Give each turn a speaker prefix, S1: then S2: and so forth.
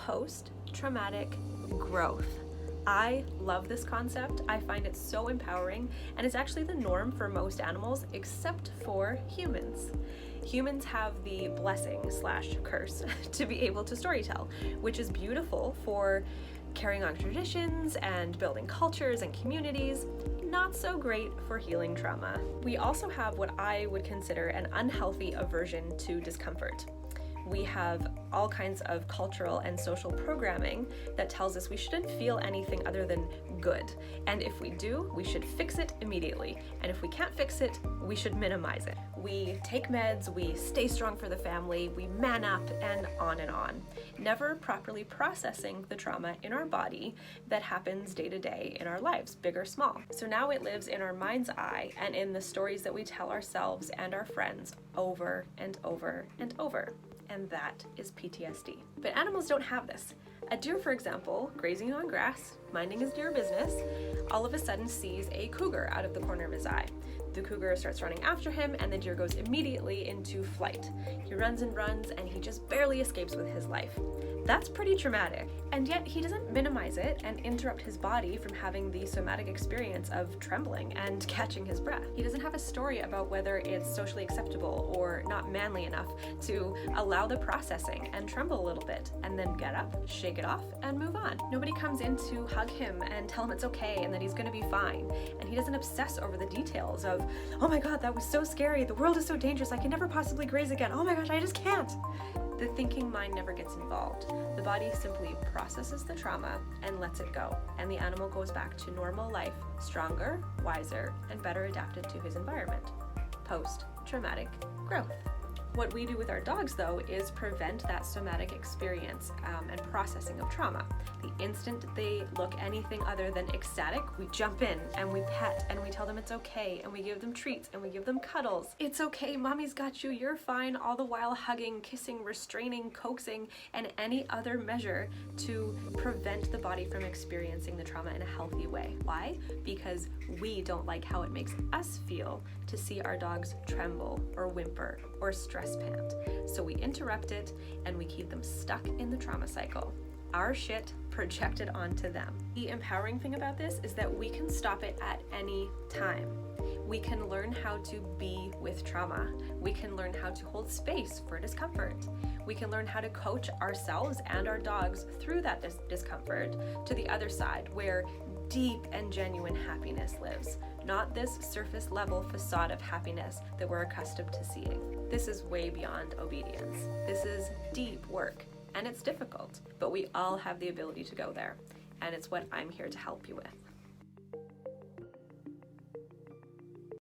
S1: post-traumatic growth. I love this concept. I find it so empowering, and it's actually the norm for most animals except for humans. Humans have the blessing/curse to be able to storytell, which is beautiful for carrying on traditions and building cultures and communities. Not so great for healing trauma. We also have what I would consider an unhealthy aversion to discomfort. We have all kinds of cultural and social programming that tells us we shouldn't feel anything other than good. And if we do, we should fix it immediately. And if we can't fix it, we should minimize it. We take meds, we stay strong for the family, we man up, and on, never properly processing the trauma in our body that happens day to day in our lives, big or small. So now it lives in our mind's eye and in the stories that we tell ourselves and our friends over and over and over. And that is PTSD. But animals don't have this. A deer, for example, grazing on grass, minding his deer business, all of a sudden sees a cougar out of the corner of his eye. The cougar starts running after him, and the deer goes immediately into flight. He runs, and he just barely escapes with his life. That's pretty traumatic. And yet he doesn't minimize it and interrupt his body from having the somatic experience of trembling and catching his breath. He doesn't have a story about whether it's socially acceptable or not manly enough to allow the processing and tremble a little bit, and then get up, shake it off, and move on. Nobody comes in to hug him and tell him it's okay and that he's gonna be fine. And he doesn't obsess over the details of, oh my God, that was so scary. The world is so dangerous. I can never possibly graze again. Oh my gosh, I just can't. The thinking mind never gets involved. The body simply processes the trauma and lets it go, and the animal goes back to normal life, stronger, wiser, and better adapted to his environment. Post-traumatic growth. What we do with our dogs, though, is prevent that somatic experience and processing of trauma. The instant they look anything other than ecstatic, we jump in and we pet and we tell them it's okay, and we give them treats and we give them cuddles. It's okay, mommy's got you, you're fine, all the while hugging, kissing, restraining, coaxing, and any other measure to prevent the body from experiencing the trauma in a healthy way. Why? Because we don't like how it makes us feel to see our dogs tremble or whimper or stress pant. So we interrupt it and we keep them stuck in the trauma cycle. Our shit projected onto them. The empowering thing about this is that we can stop it at any time. We can learn how to be with trauma. We can learn how to hold space for discomfort. We can learn how to coach ourselves and our dogs through that discomfort to the other side, where deep and genuine happiness lives, not this surface level facade of happiness that we're accustomed to seeing. This is way beyond obedience. This is deep work, and it's difficult, but we all have the ability to go there, and it's what I'm here to help you with.